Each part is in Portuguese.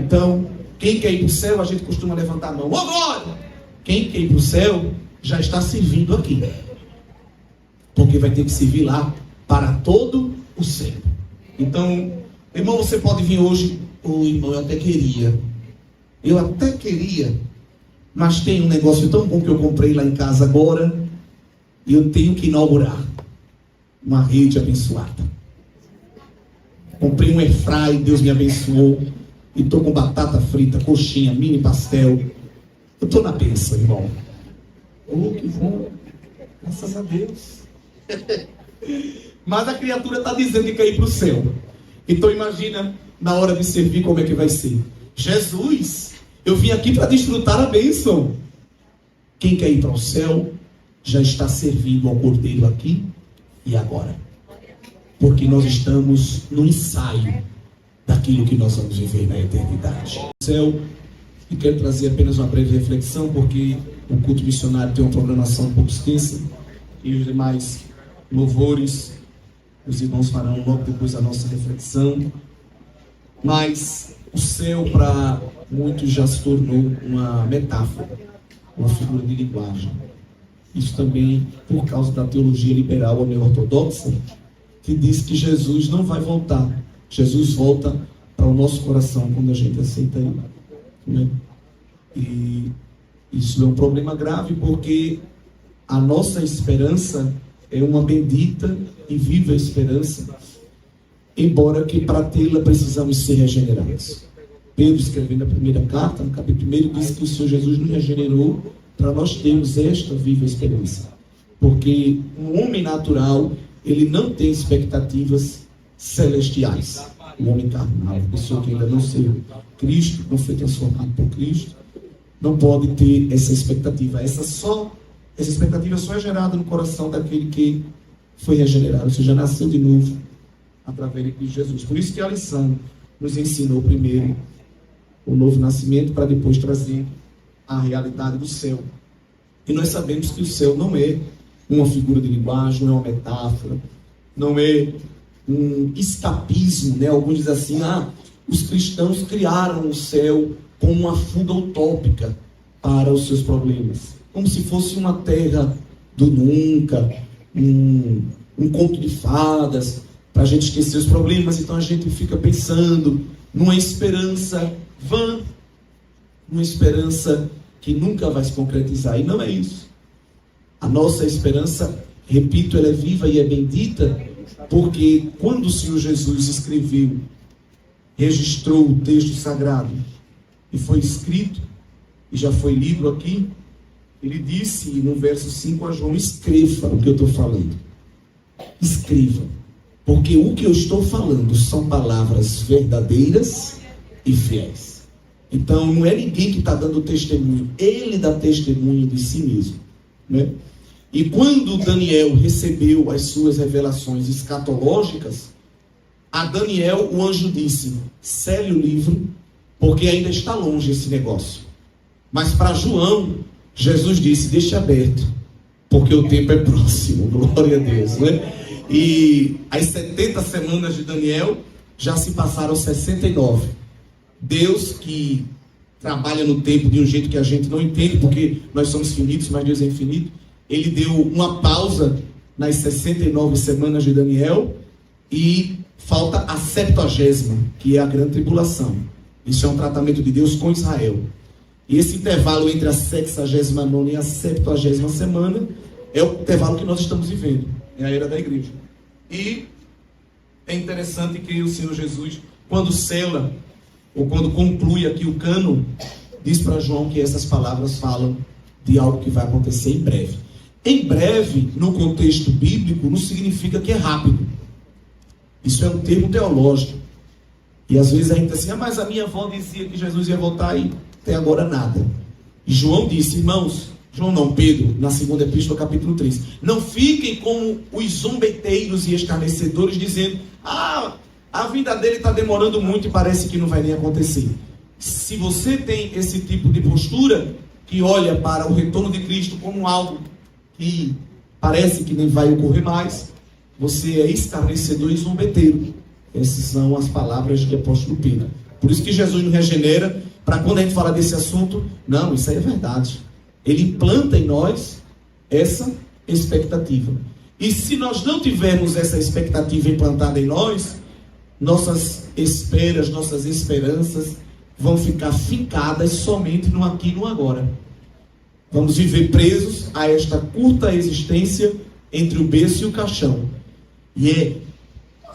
Então, quem quer ir para o céu, a gente costuma levantar a mão. Ô glória! Quem quer ir para o céu, já está servindo aqui. Porque vai ter que servir lá para todo o céu. Então, irmão, você pode vir hoje. Ô irmão, eu até queria, mas tem um negócio tão bom que eu comprei lá em casa agora, e eu tenho que inaugurar uma rede abençoada. Comprei um airfry, Deus me abençoou, e estou com batata frita, coxinha, mini pastel. Eu estou na bênção, irmão. Oh, que bom, graças a Deus. Mas a criatura está dizendo que quer ir para o céu. Então imagina, na hora de servir, como é que vai ser. Jesus, eu vim aqui para desfrutar a bênção. Quem quer ir para o céu, já está servindo ao Cordeiro aqui e agora. Porque nós estamos no ensaio daquilo que nós vamos viver na eternidade. O céu, e quero trazer apenas uma breve reflexão, porque o culto missionário tem uma programação um pouco extensa, e os demais louvores os irmãos farão logo depois da nossa reflexão. Mas o céu para muitos já se tornou uma metáfora, uma figura de linguagem. Isso também por causa da teologia liberal ou neo-ortodoxa, que diz que Jesus não vai voltar. Jesus volta para o nosso coração quando a gente aceita Ele, né? E isso é um problema grave, porque a nossa esperança é uma bendita e viva esperança, embora que para tê-la precisamos ser regenerados. Pedro, escrevendo a primeira carta, no capítulo 1, diz que o Senhor Jesus nos regenerou para nós termos esta viva esperança. Porque um homem natural, ele não tem expectativas celestiais. O homem carnal, a pessoa que ainda não serviu Cristo, não foi transformado por Cristo, não pode ter essa expectativa. Essa expectativa só é gerada no coração daquele que foi regenerado, ou seja, nasceu de novo através de Cristo Jesus. Por isso que a lição nos ensinou primeiro o novo nascimento, para depois trazer a realidade do céu. E nós sabemos que o céu não é uma figura de linguagem, não é uma metáfora, não é um escapismo, né? Alguns dizem assim, os cristãos criaram o céu como uma fuga utópica para os seus problemas, como se fosse uma terra do nunca, um conto de fadas, para a gente esquecer os problemas. Então a gente fica pensando numa esperança vã, uma esperança que nunca vai se concretizar, e não é isso. A nossa esperança, repito, ela é viva e é bendita, porque quando o Senhor Jesus escreveu, registrou o texto sagrado, e foi escrito, e já foi lido aqui, ele disse no verso 5 a João: escreva o que eu estou falando. Escreva. Porque o que eu estou falando são palavras verdadeiras e fiéis. Então não é ninguém que está dando testemunho. Ele dá testemunho de si mesmo, né? E quando Daniel recebeu as suas revelações escatológicas, a Daniel o anjo disse: sele o livro, porque ainda está longe esse negócio. Mas para João, Jesus disse: deixe aberto, porque o tempo é próximo. Glória a Deus, né? E as 70 semanas de Daniel já se passaram 69. Deus, que trabalha no tempo de um jeito que a gente não entende, porque nós somos finitos, mas Deus é infinito, ele deu uma pausa nas 69 semanas de Daniel, e falta a 70ª, que é a grande tribulação. Isso é um tratamento de Deus com Israel. E esse intervalo entre a 69ª e a 70ª semana é o intervalo que nós estamos vivendo. É a era da igreja. E é interessante que o Senhor Jesus, quando sela, ou quando conclui aqui o cânon, diz para João que essas palavras falam de algo que vai acontecer em breve. Em breve, no contexto bíblico, não significa que é rápido. Isso é um termo teológico. E às vezes a gente diz assim: mas a minha avó dizia que Jesus ia voltar e até agora nada. E João disse, irmãos, João não, Pedro, na segunda epístola, capítulo 3, não fiquem como os zombeteiros e escarnecedores, dizendo: a vinda dele está demorando muito e parece que não vai nem acontecer. Se você tem esse tipo de postura, que olha para o retorno de Cristo como algo que parece que nem vai ocorrer mais, você é escarnecedor e zombeteiro. Essas são as palavras de apóstolo Pedro. Por isso que Jesus nos regenera, para quando a gente fala desse assunto, não, isso aí é verdade. Ele implanta em nós essa expectativa. E se nós não tivermos essa expectativa implantada em nós, nossas esperas, nossas esperanças vão ficar fincadas somente no aqui e no agora. Vamos viver presos a esta curta existência entre o berço e o caixão. E é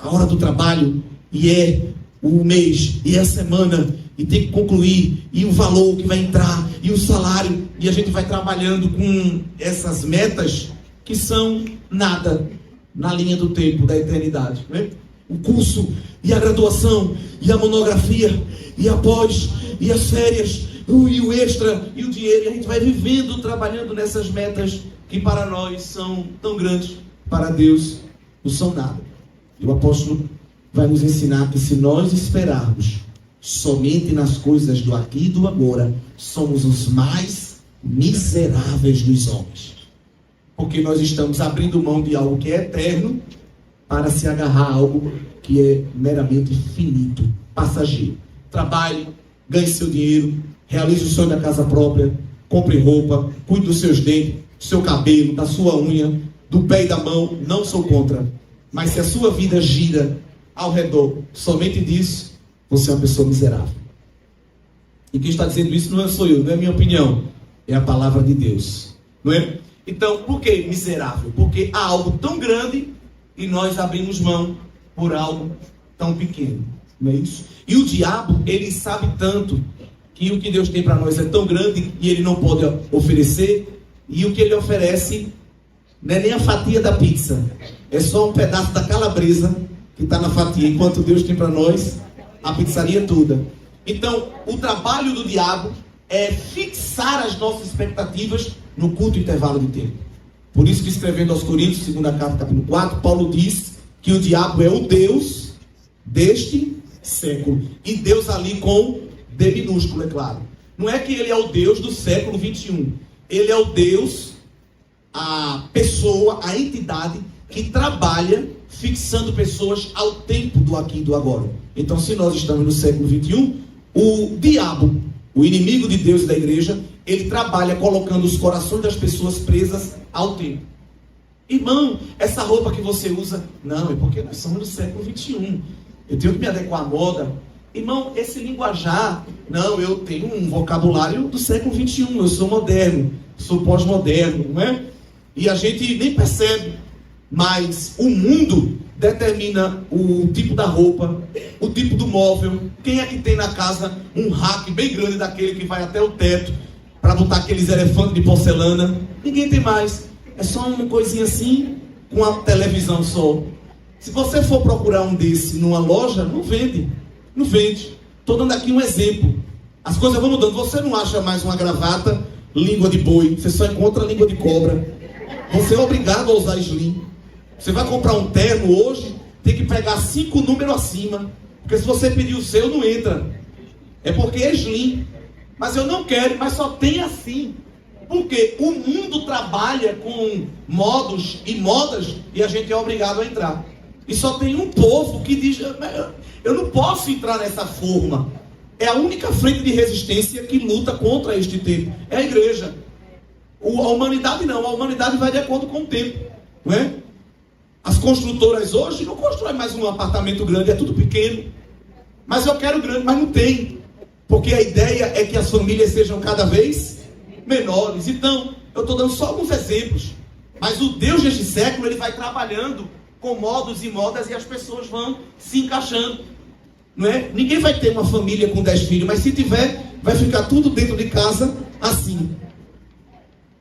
a hora do trabalho, e é o mês, e é a semana, e tem que concluir, e o valor que vai entrar, e o salário, e a gente vai trabalhando com essas metas que são nada na linha do tempo, da eternidade, né? O curso, e a graduação, e a monografia, e a pós, e as férias, e o extra, e o dinheiro, e a gente vai vivendo, trabalhando nessas metas que para nós são tão grandes, para Deus não são nada. E o apóstolo vai nos ensinar que se nós esperarmos somente nas coisas do aqui e do agora, somos os mais miseráveis dos homens. Porque nós estamos abrindo mão de algo que é eterno para se agarrar a algo que é meramente finito, passageiro. Trabalhe, ganhe seu dinheiro, realize o sonho da casa própria, compre roupa, cuide dos seus dentes, do seu cabelo, da sua unha, do pé e da mão, não sou contra. Mas se a sua vida gira ao redor somente disso, você é uma pessoa miserável. E quem está dizendo isso não sou eu, não é minha opinião, é a palavra de Deus, não é? Então, por que miserável? Porque há algo tão grande e nós abrimos mão por algo tão pequeno, não é isso? E o diabo, ele sabe tanto que o que Deus tem para nós é tão grande e ele não pode oferecer, e o que ele oferece não é nem a fatia da pizza, é só um pedaço da calabresa que está na fatia, enquanto Deus tem para nós a pizzaria toda. Então, o trabalho do diabo é fixar as nossas expectativas no curto intervalo de tempo. Por isso que, escrevendo aos Coríntios, segunda carta, capítulo 4, Paulo diz que o diabo é o Deus deste século. E Deus ali com D minúsculo, é claro. Não é que ele é o Deus do século 21. Ele é o Deus, a pessoa, a entidade que trabalha fixando pessoas ao tempo do aqui e do agora. Então, se nós estamos no século 21, o diabo, o inimigo de Deus e da igreja, ele trabalha colocando os corações das pessoas presas ao tempo. Irmão, essa roupa que você usa, não, é porque nós somos no século 21. Eu tenho que me adequar à moda. Irmão, esse linguajar, não, eu tenho um vocabulário do século 21, eu sou moderno, sou pós-moderno, não é? E a gente nem percebe, mas o mundo determina o tipo da roupa, o tipo do móvel. Quem é que tem na casa um rack bem grande daquele que vai até o teto para botar aqueles elefantes de porcelana? Ninguém tem mais. É só uma coisinha assim, com a televisão só. Se você for procurar um desse numa loja, não vende. Não vende. Estou dando aqui um exemplo. As coisas vão mudando. Você não acha mais uma gravata língua de boi. Você só encontra língua de cobra. Você é obrigado a usar slim. Você vai comprar um terno hoje, tem que pegar 5 números acima. Porque se você pedir o seu, não entra. É porque é slim. Mas eu não quero, mas só tem assim. Porque o mundo trabalha com modos e modas e a gente é obrigado a entrar. E só tem um povo que diz, eu não posso entrar nessa forma. É a única frente de resistência que luta contra este tempo. É a igreja. A humanidade não. A humanidade vai de acordo com o tempo. Não é? As construtoras hoje não constroem mais um apartamento grande, é tudo pequeno. Mas eu quero grande, mas não tem. Porque a ideia é que as famílias sejam cada vez menores. Então, eu estou dando só alguns exemplos. Mas o Deus deste século, ele vai trabalhando com modos e modas e as pessoas vão se encaixando. Não é? Ninguém vai ter uma família com 10 filhos, mas se tiver, vai ficar tudo dentro de casa assim.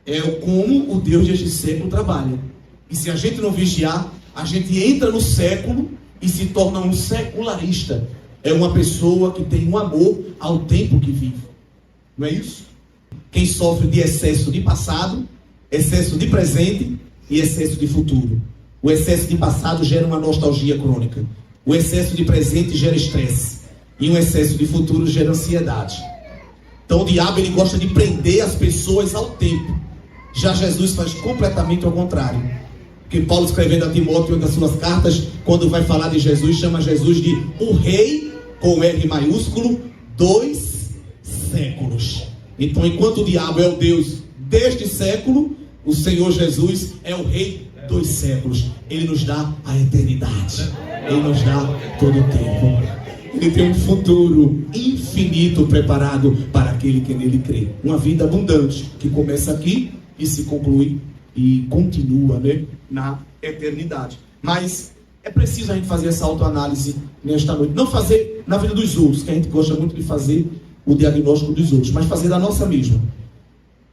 É como o Deus deste século trabalha. E se a gente não vigiar, a gente entra no século e se torna um secularista. É uma pessoa que tem um amor ao tempo que vive. Não é isso? Quem sofre de excesso de passado, excesso de presente e excesso de futuro. O excesso de passado gera uma nostalgia crônica. O excesso de presente gera estresse. E um excesso de futuro gera ansiedade. Então o diabo, ele gosta de prender as pessoas ao tempo. Já Jesus faz completamente ao contrário. Porque Paulo, escrevendo a Timóteo, em uma das suas cartas, quando vai falar de Jesus, chama Jesus de o Rei com R maiúsculo, 2 séculos. Então, enquanto o diabo é o Deus deste século, o Senhor Jesus é o Rei dos séculos. Ele nos dá a eternidade. Ele nos dá todo o tempo. Ele tem um futuro infinito preparado para aquele que nele crê. Uma vida abundante que começa aqui e se conclui e continua, né, na eternidade. Mas é preciso a gente fazer essa autoanálise nesta noite. Não fazer na vida dos outros, que a gente gosta muito de fazer o diagnóstico dos outros, mas fazer da nossa mesma.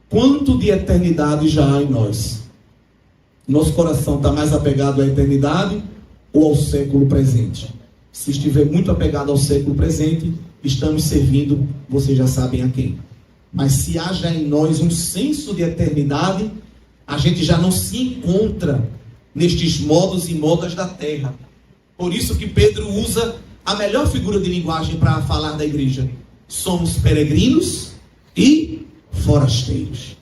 Quanto de eternidade já há em nós? Nosso coração está mais apegado à eternidade ou ao século presente? Se estiver muito apegado ao século presente, estamos servindo, vocês já sabem a quem. Mas se haja em nós um senso de eternidade, a gente já não se encontra nestes modos e modas da terra. Por isso que Pedro usa a melhor figura de linguagem para falar da igreja. Somos peregrinos e forasteiros.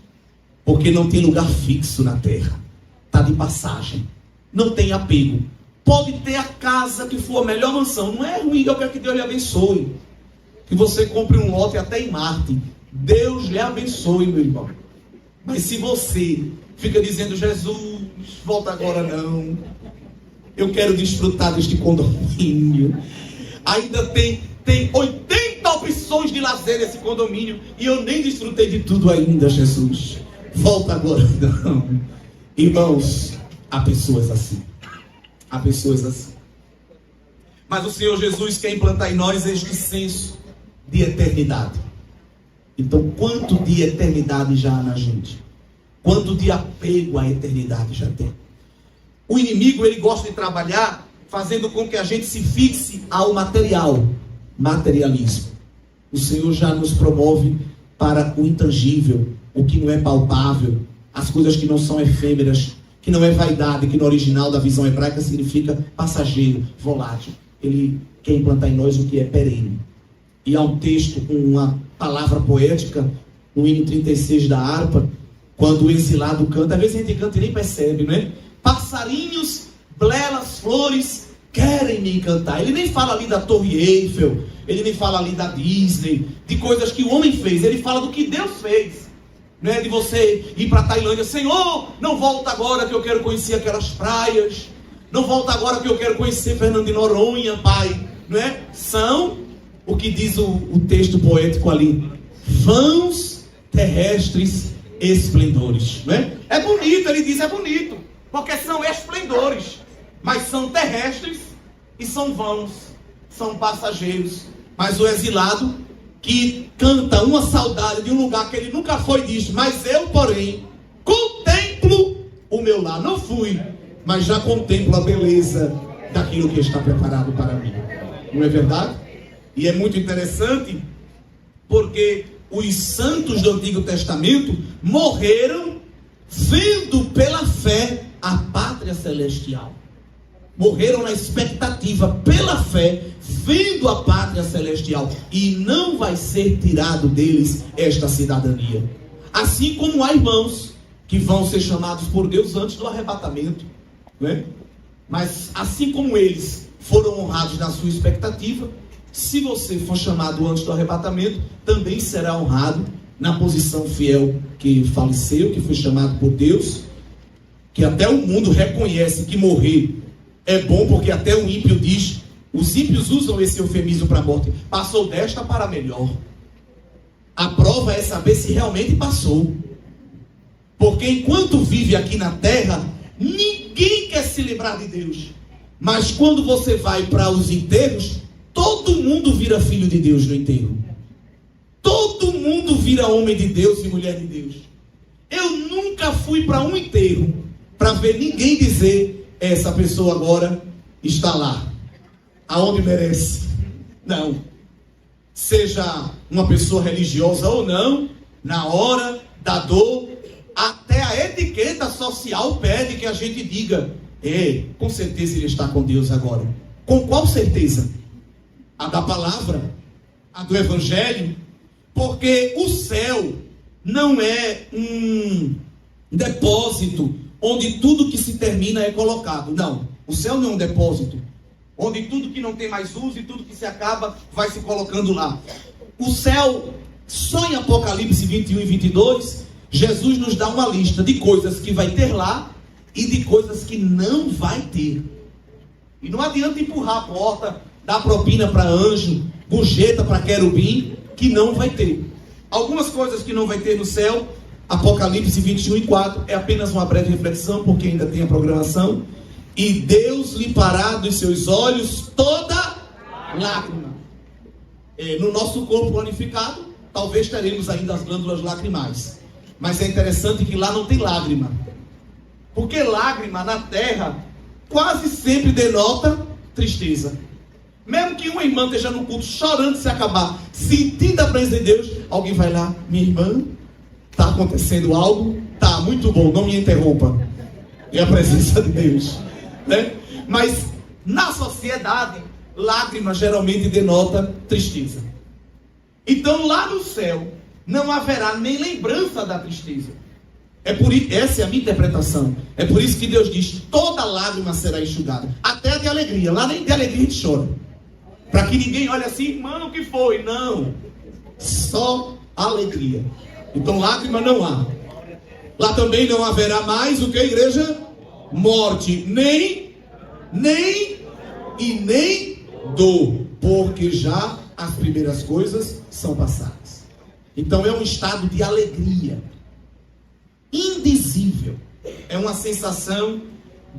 Porque não tem lugar fixo na terra. Está de passagem. Não tem apego. Pode ter a casa que for a melhor mansão. Não é ruim, eu quero que Deus lhe abençoe. Que você compre um lote até em Marte. Deus lhe abençoe, meu irmão. Mas se você fica dizendo, Jesus, volta agora não. Eu quero desfrutar deste condomínio. Ainda tem 80 opções de lazer nesse condomínio. E eu nem desfrutei de tudo ainda, Jesus. Volta agora não. Irmãos, há pessoas assim. Há pessoas assim. Mas o Senhor Jesus quer implantar em nós este senso de eternidade. Então, quanto de eternidade já há na gente? Quanto de apego à eternidade já tem? O inimigo, ele gosta de trabalhar fazendo com que a gente se fixe ao material. Materialismo. O Senhor já nos promove para o intangível, o que não é palpável, as coisas que não são efêmeras, que não é vaidade, que no original da visão hebraica significa passageiro, volátil. Ele quer implantar em nós o que é perene. E há um texto com uma palavra poética, no hino 36 da harpa, quando o exilado canta, às vezes a gente canta e nem percebe, não é? Passarinhos, belas flores, querem me encantar. Ele nem fala ali da Torre Eiffel, ele nem fala ali da Disney, de coisas que o homem fez, ele fala do que Deus fez. Não é de você ir para a Tailândia, Senhor, não volta agora que eu quero conhecer aquelas praias, não volta agora que eu quero conhecer Fernando de Noronha, Pai, não é? São o que diz o texto poético ali, vãos terrestres esplendores, não é? É bonito, ele diz, é bonito, porque são esplendores, mas são terrestres e são vãos, são passageiros. Mas o exilado que canta uma saudade de um lugar que ele nunca foi, diz, mas eu, porém, contemplo o meu lar. Não fui, mas já contemplo a beleza daquilo que está preparado para mim. Não é verdade? E é muito interessante, porque os santos do Antigo Testamento morreram vendo pela fé a pátria celestial. Morreram na expectativa, pela fé, vendo a pátria celestial. E não vai ser tirado deles esta cidadania. Assim como há irmãos que vão ser chamados por Deus antes do arrebatamento, né? Mas assim como eles foram honrados na sua expectativa, se você for chamado antes do arrebatamento, também será honrado na posição fiel que faleceu, que foi chamado por Deus, que até o mundo reconhece que morrer é bom, porque até o ímpio diz, os ímpios usam esse eufemismo para a morte, passou desta para melhor. A prova é saber se realmente passou. Porque enquanto vive aqui na terra, ninguém quer se livrar de Deus. Mas quando você vai para os enterros, todo mundo vira filho de Deus no enterro. Todo mundo vira homem de Deus e mulher de Deus. Eu nunca fui para um enterro para ver ninguém dizer, essa pessoa agora está lá, aonde merece. Não. Seja uma pessoa religiosa ou não, na hora da dor, até a etiqueta social pede que a gente diga, com certeza ele está com Deus agora. Com qual certeza? A da palavra, a do evangelho, porque o céu não é um depósito onde tudo que se termina é colocado. Não, o céu não é um depósito. onde tudo que não tem mais uso e tudo que se acaba vai se colocando lá. O céu, só em Apocalipse 21 e 22, Jesus nos dá uma lista de coisas que vai ter lá e de coisas que não vai ter. E não adianta empurrar a porta, dar propina para anjo, gorjeta para querubim, que não vai ter. Algumas coisas que não vai ter no céu, Apocalipse 21 e 4, é apenas uma breve reflexão, porque ainda tem a programação. E Deus limpará dos seus olhos toda lágrima. No nosso corpo glorificado, talvez teremos ainda as glândulas lacrimais. Mas é interessante que lá não tem lágrima. Porque lágrima na terra quase sempre denota tristeza. Mesmo que uma irmã esteja no culto chorando se acabar, sentindo a presença de Deus, alguém vai lá: minha irmã, está acontecendo algo? Tá, muito bom, não me interrompa. É a presença de Deus, né? Mas na sociedade, lágrima geralmente denota tristeza. Então lá no céu não haverá nem lembrança da tristeza. Essa é a minha interpretação. É por isso que Deus diz: toda lágrima será enxugada, até de alegria. Lá nem de alegria a gente chora, para que ninguém olhe assim: mano, o que foi? Não, só alegria. Então lágrima não há. Lá também não haverá mais o que, igreja? Morte, nem dor, porque já as primeiras coisas são passadas. Então é um estado de alegria indizível. É uma sensação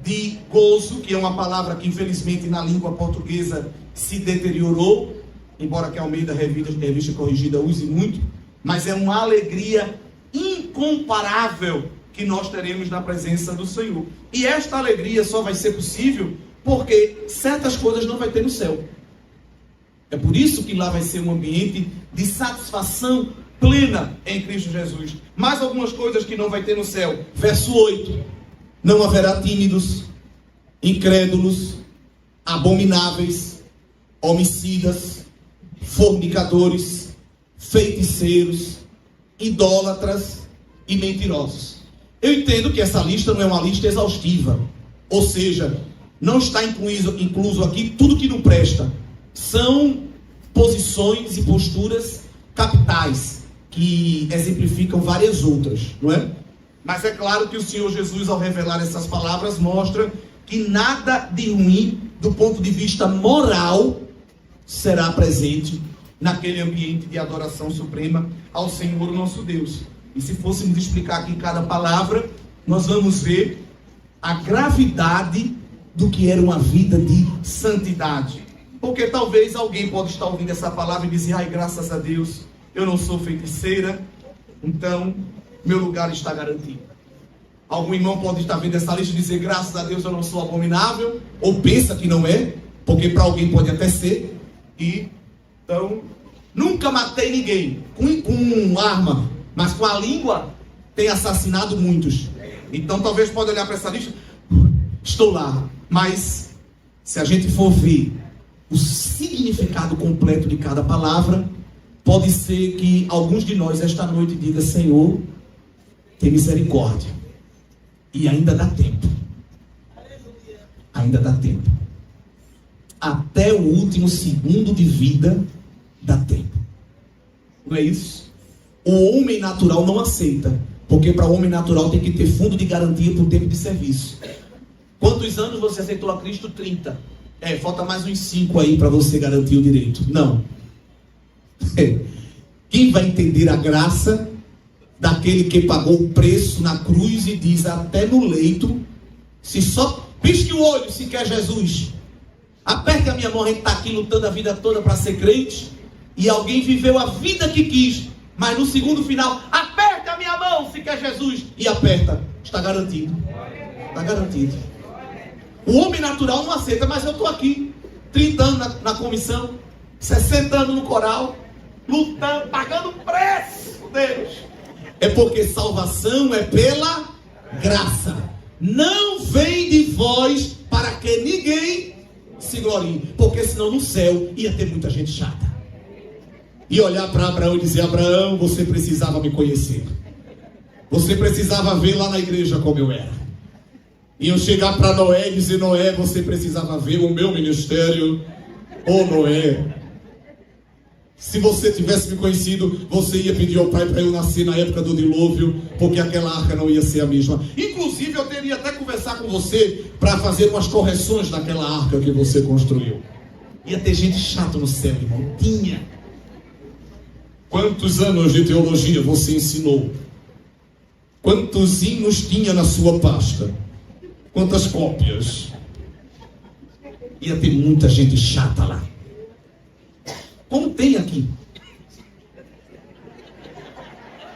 de gozo, que é uma palavra que infelizmente na língua portuguesa se deteriorou, embora que a Almeida Revista Corrigida use muito, mas é uma alegria incomparável que nós teremos na presença do Senhor. E esta alegria só vai ser possível porque certas coisas não vai ter no céu. É por isso que lá vai ser um ambiente de satisfação plena em Cristo Jesus. Mais algumas coisas que não vai ter no céu. Verso 8: não haverá tímidos, incrédulos, abomináveis, homicidas, fornicadores, feiticeiros, idólatras e mentirosos. Eu entendo que essa lista não é uma lista exaustiva, ou seja, não está incluso aqui tudo que não presta. São posições e posturas capitais que exemplificam várias outras, não é? Mas é claro que o Senhor Jesus, ao revelar essas palavras, mostra que nada de ruim do ponto de vista moral será presente naquele ambiente de adoração suprema ao Senhor nosso Deus. E se fôssemos explicar aqui cada palavra, nós vamos ver a gravidade do que era uma vida de santidade. Porque talvez alguém pode estar ouvindo essa palavra e dizer: ai, graças a Deus, eu não sou feiticeira, então meu lugar está garantido. Algum irmão pode estar vendo essa lista e dizer: graças a Deus eu não sou abominável, ou pensa que não é, porque para alguém pode até ser. E então, nunca matei ninguém com arma, mas com a língua tem assassinado muitos. Então talvez pode olhar para essa lista: estou lá. Mas se a gente for ver o significado completo de cada palavra, pode ser que alguns de nós esta noite digam: Senhor, tem misericórdia. E ainda dá tempo. Ainda dá tempo. Até o último segundo de vida dá tempo. Não é isso? O homem natural não aceita, porque para o homem natural tem que ter fundo de garantia por tempo de serviço. Quantos anos você aceitou a Cristo? 30. Falta mais uns 5 aí para você garantir o direito. Não. Quem vai entender a graça daquele que pagou o preço na cruz e diz até no leito, se só pisque o olho se quer Jesus, aperte a minha mão, a gente está aqui lutando a vida toda para ser crente, e alguém viveu a vida que quis, mas no segundo final, aperte a minha mão se quer Jesus, e aperta, está garantido. Está garantido. O homem natural não aceita, mas eu estou aqui 30 anos na comissão, 60 anos no coral, lutando, pagando preço, Deus. É porque salvação é pela graça. Não vem de vós para que ninguém se glorie, porque senão no céu ia ter muita gente chata. E olhar para Abraão e dizer: Abraão, você precisava me conhecer. Você precisava ver lá na igreja como eu era. Iam chegar para Noé e dizer: Noé, você precisava ver o meu ministério. Ô Noé, se você tivesse me conhecido, você ia pedir ao Pai para eu nascer na época do dilúvio, porque aquela arca não ia ser a mesma. Inclusive, eu teria até conversar com você para fazer umas correções naquela arca que você construiu. Ia ter gente chata no céu, irmão. Tinha. Quantos anos de teologia você ensinou? Quantos hinos tinha na sua pasta? Quantas cópias? Ia ter muita gente chata lá. Como tem aqui.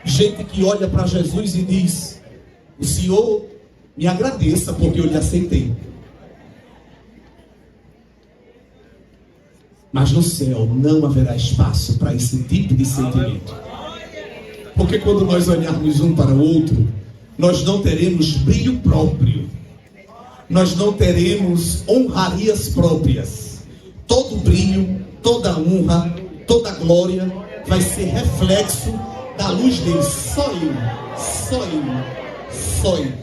Gente que olha para Jesus e diz: o Senhor me agradeça porque eu lhe aceitei. Mas no céu não haverá espaço para esse tipo de sentimento. Porque quando nós olharmos um para o outro, nós não teremos brilho próprio. Nós não teremos honrarias próprias. Todo brilho, toda honra, toda glória vai ser reflexo da luz dele. Só ele, só ele, só ele.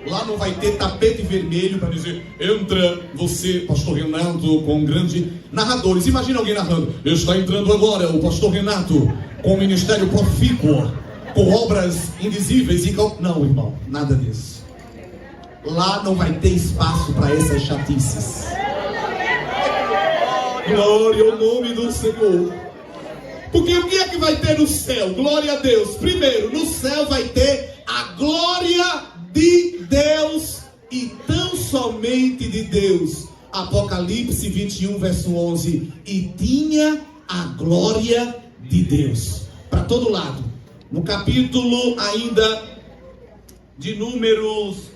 Lá não vai ter tapete vermelho para dizer: entra você, pastor Renato, com grandes narradores. Imagina alguém narrando: está entrando agora o pastor Renato, com ministério profícuo, com obras indizíveis. Não, irmão, nada disso. Lá não vai ter espaço para essas chatices. Glória ao nome do Senhor. Porque o que é que vai ter no céu? Glória a Deus. Primeiro, no céu vai ter a glória de Deus e tão somente de Deus. Apocalipse 21, verso 11. E tinha a glória de Deus. Para todo lado. No capítulo ainda de Números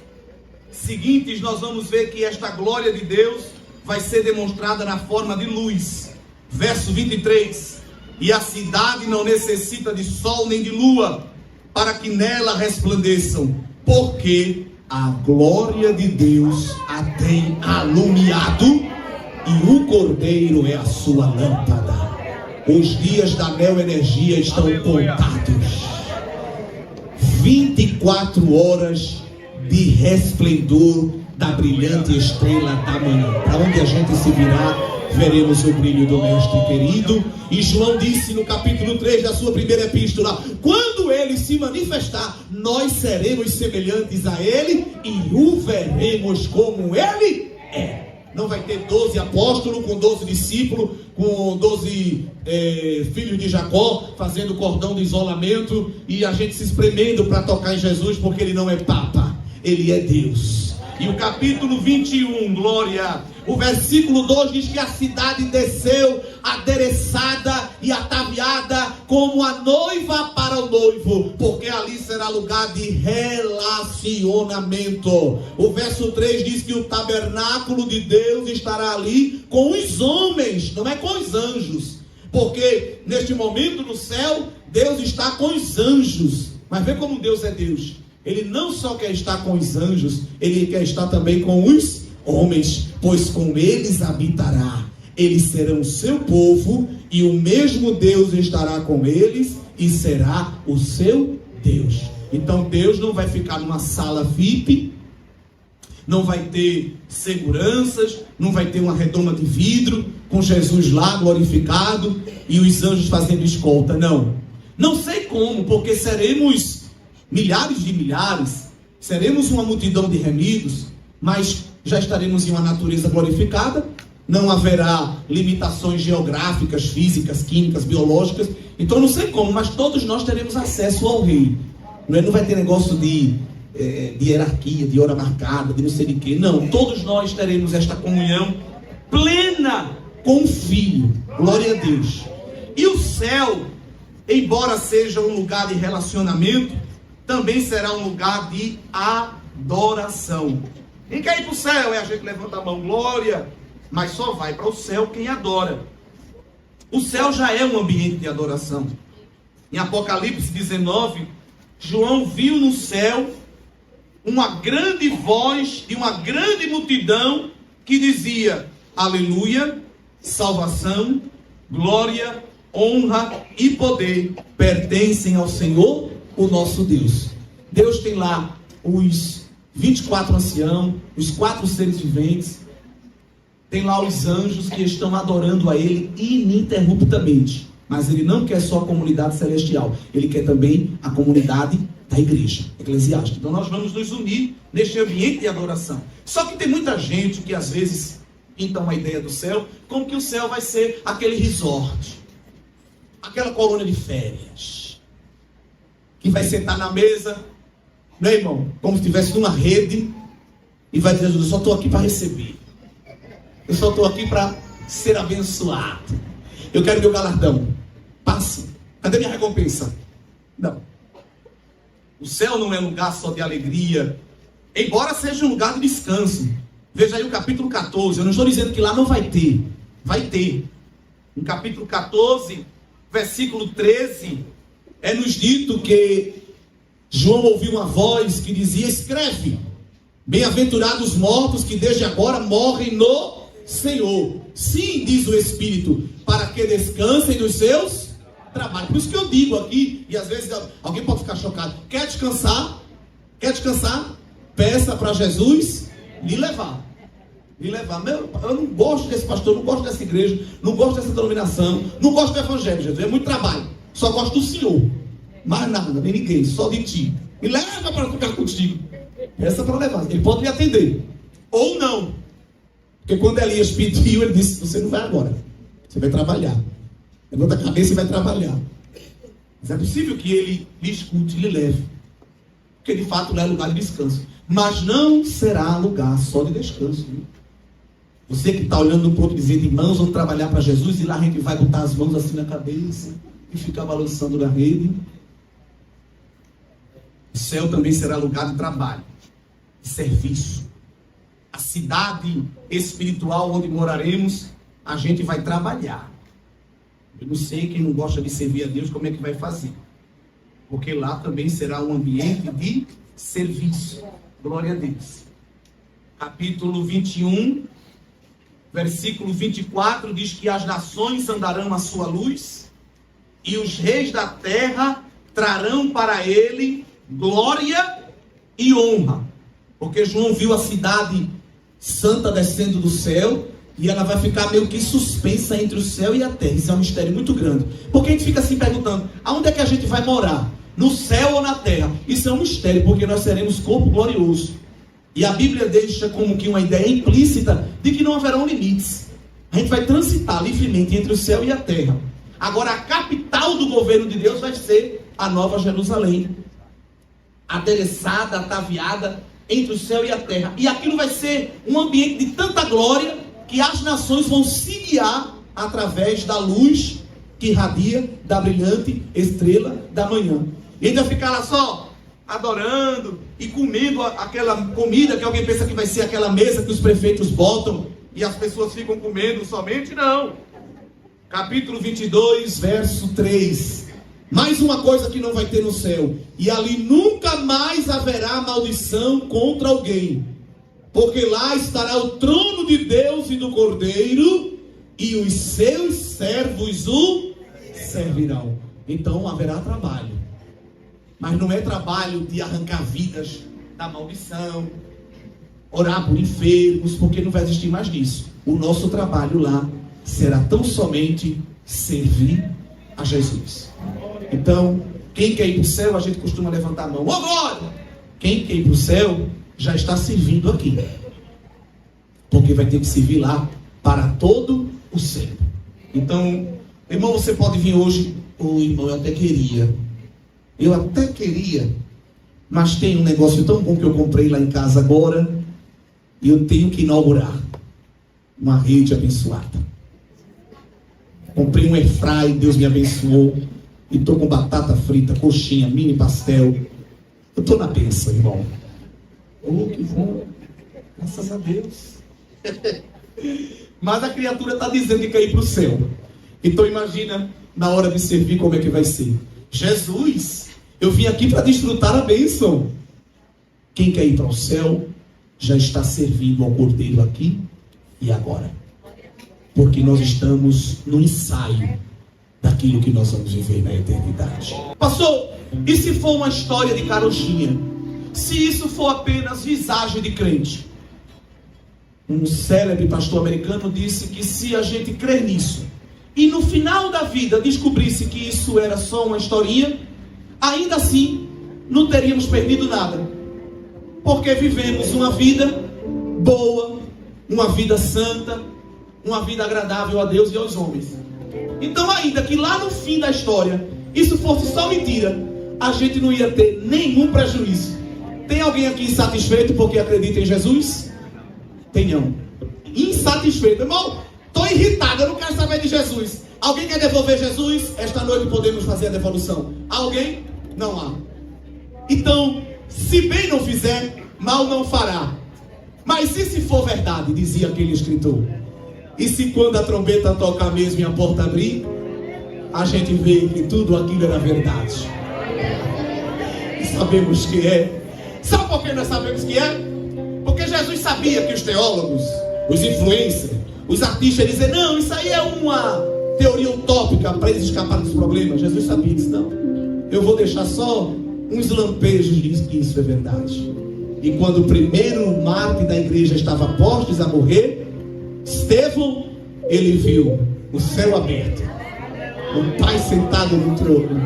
seguintes, nós vamos ver que esta glória de Deus vai ser demonstrada na forma de luz. Verso 23. E a cidade não necessita de sol nem de lua, para que nela resplandeçam, porque a glória de Deus a tem alumiado, e o Cordeiro é a sua lâmpada. Os dias da Neoenergia estão contados. 24 horas de resplendor da brilhante estrela da manhã. Para onde a gente se virar, veremos o brilho do Mestre querido. E João disse no capítulo 3 da sua primeira epístola: quando ele se manifestar, nós seremos semelhantes a ele e o veremos como ele é. Não vai ter 12 apóstolos com 12 discípulos, com 12 filhos de Jacó, fazendo cordão de isolamento e a gente se espremendo para tocar em Jesus, porque ele não é papa, ele é Deus. E o capítulo 21, glória, o versículo 2 diz que a cidade desceu adereçada e ataviada como a noiva para o noivo, porque ali será lugar de relacionamento. O verso 3 diz que o tabernáculo de Deus estará ali com os homens, não é com os anjos, porque neste momento no céu Deus está com os anjos. Mas vê como Deus é Deus. Ele não só quer estar com os anjos, ele quer estar também com os homens, pois com eles habitará. Eles serão seu povo e o mesmo Deus estará com eles e será o seu Deus. Então Deus não vai ficar numa sala VIP, não vai ter seguranças, não vai ter uma redoma de vidro com Jesus lá glorificado e os anjos fazendo escolta. Não sei como, porque seremos milhares de milhares, seremos uma multidão de remidos, mas já estaremos em uma natureza glorificada, não haverá limitações geográficas, físicas, químicas, biológicas. Então não sei como, mas todos nós teremos acesso ao Rei. Não vai ter negócio de hierarquia, de hora marcada, de não sei de quê. Não, todos nós teremos esta comunhão plena com o Filho. Glória a Deus. E o céu, embora seja um lugar de relacionamento, também será um lugar de adoração. Quem quer ir para o céu? A gente levanta a mão, glória. Mas só vai para o céu quem adora. O céu já é um ambiente de adoração. Em Apocalipse 19, João viu no céu uma grande voz de uma grande multidão que dizia: aleluia, salvação, glória, honra e poder pertencem ao Senhor, o nosso Deus. Deus tem lá os 24 anciãos, os 4 seres viventes. Tem lá os anjos que estão adorando a Ele ininterruptamente. Mas Ele não quer só a comunidade celestial. Ele quer também a comunidade da igreja eclesiástica. Então nós vamos nos unir neste ambiente de adoração. Só que tem muita gente que às vezes pinta uma ideia do céu como que o céu vai ser aquele resort, aquela colônia de férias, que vai sentar na mesa, né, irmão? Como se estivesse numa rede e vai dizer: eu só estou aqui para receber. Eu só estou aqui para ser abençoado. Eu quero meu galardão. Passa. Cadê minha recompensa? Não. O céu não é lugar só de alegria, embora seja um lugar de descanso. Veja aí o capítulo 14. Eu não estou dizendo que lá não vai ter. Vai ter. No capítulo 14, versículo 13, é nos dito que João ouviu uma voz que dizia: escreve, bem-aventurados os mortos que desde agora morrem no Senhor. Sim, diz o Espírito, para que descansem dos seus trabalhos. Por isso que eu digo aqui, e às vezes alguém pode ficar chocado: quer descansar? Quer descansar? Peça para Jesus lhe levar. Lhe levar. Eu não gosto desse pastor, não gosto dessa igreja, não gosto dessa denominação, não gosto do evangelho, Jesus. É muito trabalho. Só gosto do Senhor. Mais nada, nem ninguém, só de ti. Me leva para ficar contigo. Peça para levar. Ele pode lhe atender. Ou não. Porque quando Elias pediu, ele disse: você não vai agora. Você vai trabalhar. Levanta a cabeça e vai trabalhar. Mas é possível que ele lhe escute e lhe leve. Porque de fato lá é lugar de descanso. Mas não será lugar só de descanso. Viu? Você que está olhando para o outro dizendo: irmãos, vamos trabalhar para Jesus. E lá a gente vai botar as mãos assim na cabeça e ficar balançando na rede. O céu também será lugar de trabalho, de serviço. A cidade espiritual onde moraremos, a gente vai trabalhar. Eu não sei quem não gosta de servir a Deus, como é que vai fazer. Porque lá também será um ambiente de serviço. Glória a Deus. Capítulo 21, versículo 24, diz que as nações andarão à sua luz, e os reis da terra trarão para ele glória e honra. Porque João viu a cidade santa descendo do céu, e ela vai ficar meio que suspensa entre o céu e a terra. Isso é um mistério muito grande. Porque a gente fica se perguntando: aonde é que a gente vai morar? No céu ou na terra? Isso é um mistério, porque nós seremos corpo glorioso. E a Bíblia deixa como que uma ideia implícita de que não haverão limites. A gente vai transitar livremente entre o céu e a terra. Agora, a capital do governo de Deus vai ser a Nova Jerusalém, adereçada, ataviada entre o céu e a terra. E aquilo vai ser um ambiente de tanta glória que as nações vão se guiar através da luz que irradia da brilhante estrela da manhã. E ainda ficar lá só adorando e comendo aquela comida que alguém pensa que vai ser aquela mesa que os prefeitos botam e as pessoas ficam comendo somente. Não. Capítulo 22, verso 3. Mais uma coisa que não vai ter no céu: e ali nunca mais haverá maldição contra alguém, porque lá estará o trono de Deus e do Cordeiro, e os seus servos o servirão. Então haverá trabalho, mas não é trabalho de arrancar vidas da maldição, orar por enfermos, porque não vai existir mais disso. O nosso trabalho lá será tão somente servir a Jesus. Então, quem quer ir para o céu, a gente costuma levantar a mão: ô glória! Quem quer ir para o céu já está servindo aqui, porque vai ter que servir lá para todo o céu. Então, irmão, você pode vir hoje. Ô irmão, eu até queria, mas tem um negócio tão bom que eu comprei lá em casa agora, e eu tenho que inaugurar uma rede abençoada. Comprei um airfryer, Deus me abençoou. E estou com batata frita, coxinha, mini pastel. Eu estou na bênção, irmão. Oh, que bom. Graças a Deus. Mas a criatura está dizendo que quer ir para o céu. Então imagina na hora de servir como é que vai ser. Jesus, eu vim aqui para desfrutar a bênção. Quem quer ir para o céu já está servindo ao Cordeiro aqui e agora. Porque nós estamos no ensaio daquilo que nós vamos viver na eternidade. Pastor, e se for uma história de carochinha? se isso for apenas visagem de crente. Um célebre pastor americano disse que se a gente crer nisso e no final da vida descobrisse que isso era só uma historinha, ainda assim não teríamos perdido nada, porque vivemos uma vida boa, uma vida santa, uma vida agradável a Deus e aos homens. Então, ainda que lá no fim da história isso fosse só mentira, a gente não ia ter nenhum prejuízo. Tem alguém aqui insatisfeito porque acredita em Jesus? Tenham. Insatisfeito, irmão, estou irritado, eu não quero saber de Jesus. Alguém quer devolver Jesus? Esta noite podemos fazer a devolução. Alguém? Não há. Então, se bem não fizer, mal não fará. Mas e se for verdade, dizia aquele escritor? E se quando a trombeta tocar mesmo e a porta abrir, a gente vê que tudo aquilo era verdade? E sabemos que é. Sabe por que nós sabemos que é? Porque Jesus sabia que os teólogos, os influencers, os artistas diziam, não, isso aí é uma teoria utópica para eles escaparem dos problemas. Jesus sabia disso, não. Eu vou deixar só uns lampejos de que isso é verdade. E quando o primeiro mártir da igreja estava prestes a morrer, Estevão, ele viu o céu aberto, o Pai sentado no trono,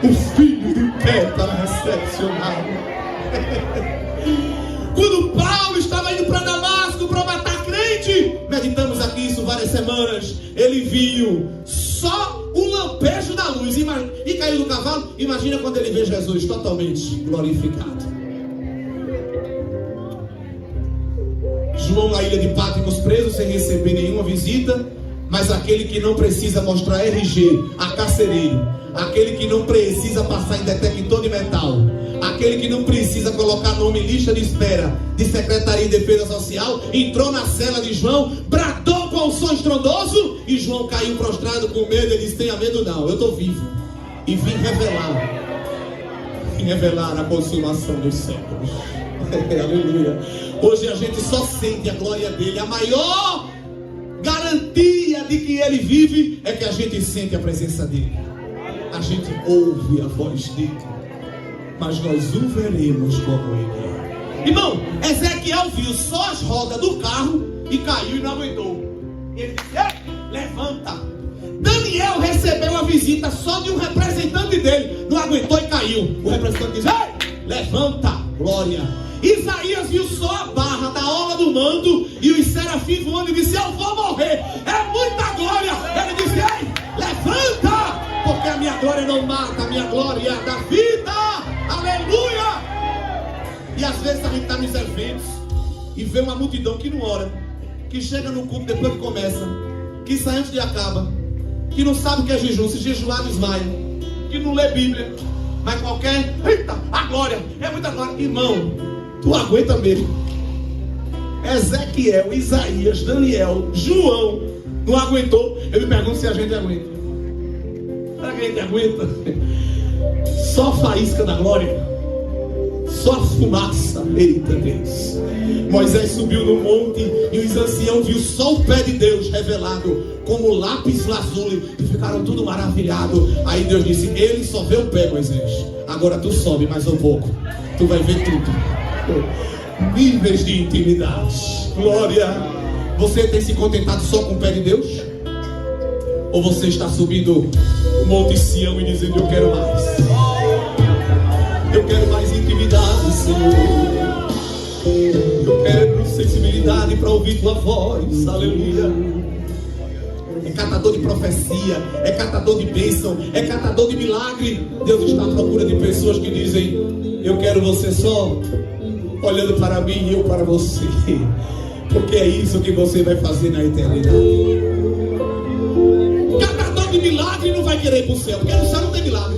o Filho de pé para recepcionar. Quando Paulo estava indo para Damasco para matar crente, meditamos aqui isso várias semanas, ele viu só um lampejo da luz e caiu do cavalo. Imagina quando ele vê Jesus totalmente glorificado. João na ilha de Patmos preso sem receber nenhuma visita, mas aquele que não precisa mostrar RG a carcereiro, aquele que não precisa passar em detector de metal, aquele que não precisa colocar nome em lista de espera de Secretaria de Defesa Social, entrou na cela de João, bradou com o som estrondoso e João caiu prostrado com medo. Ele disse, tenha medo não, eu estou vivo e vim revelar a consumação dos séculos. Aleluia. Hoje a gente só sente a glória dele. A maior garantia de que ele vive é que a gente sente a presença dele, a gente ouve a voz dele, mas nós o veremos como ele é. Irmão, Ezequiel viu só as rodas do carro e caiu e não aguentou. Ele disse, levanta. Daniel recebeu a visita só de um representante dele, não aguentou e caiu. O representante disse, levanta, glória. Isaías viu só a barra da orla do manto e os serafins voando e disse, eu vou morrer, é muita glória. Ele disse, levanta, porque a minha glória não mata, a minha glória dá vida. Aleluia. E às vezes a gente está nos eventos e vê uma multidão que não ora, que chega no culto depois que começa, que sai antes de acaba, que não sabe o que é jejum, se jejuar desmaia, que não lê Bíblia, mas qualquer, eita, a glória, é muita glória. Irmão, tu aguenta mesmo? Ezequiel, Isaías, Daniel, João não aguentou. Eu me pergunto se a gente aguenta. Será que a gente aguenta? Só faísca da glória, só fumaça. Eita Deus. Moisés subiu no monte e os anciãos viu só o pé de Deus revelado como lápis lazuli e ficaram tudo maravilhados. Aí Deus disse, ele só vê o pé, Moisés, agora tu sobe mais um pouco, tu vai ver tudo. Níveis de intimidade. Glória. Você tem se contentado só com o pé de Deus? Ou você está subindo o Monte Sião e dizendo, eu quero mais, eu quero mais intimidade, Senhor, eu quero sensibilidade para ouvir tua voz. Aleluia. É catador de profecia, é catador de bênção, é catador de milagre. Deus está à procura de pessoas que dizem, eu quero você só olhando para mim e eu para você, porque é isso que você vai fazer na eternidade. Catador de milagre não vai querer ir para o céu, porque no céu não tem milagre.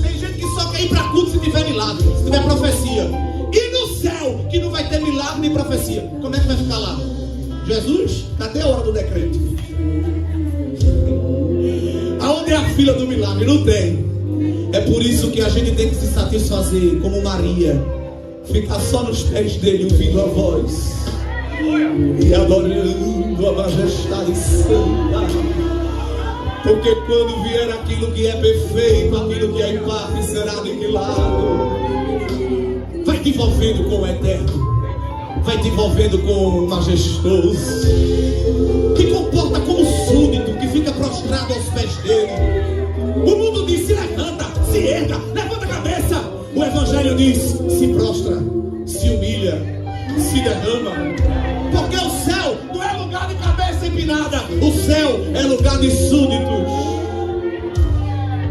Tem gente que só quer ir para culto se tiver milagre, se tiver profecia. E no céu, que não vai ter milagre nem profecia, como é que vai ficar lá? Jesus, cadê a hora do decreto? Aonde é a fila do milagre? Não tem. É por isso que a gente tem que se satisfazer como Maria, ficar só nos pés dele, ouvindo a voz e adorando a majestade santa. Porque quando vier aquilo que é perfeito, aquilo que é impar será aniquilado. te envolvendo com o eterno, vai te envolvendo com o majestoso, que comporta como súdito, que fica prostrado aos pés dele. O mundo diz: se levanta, se erga, levanta a cabeça. O evangelho diz: se prostra, se humilha, se derrama. Porque o céu não é lugar de cabeça empinada, o céu é lugar de súditos,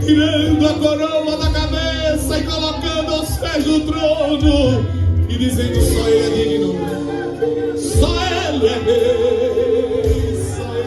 tirando a coroa da cabeça e colocando aos pés do trono e dizendo: só Ele é digno, só Ele é Deus.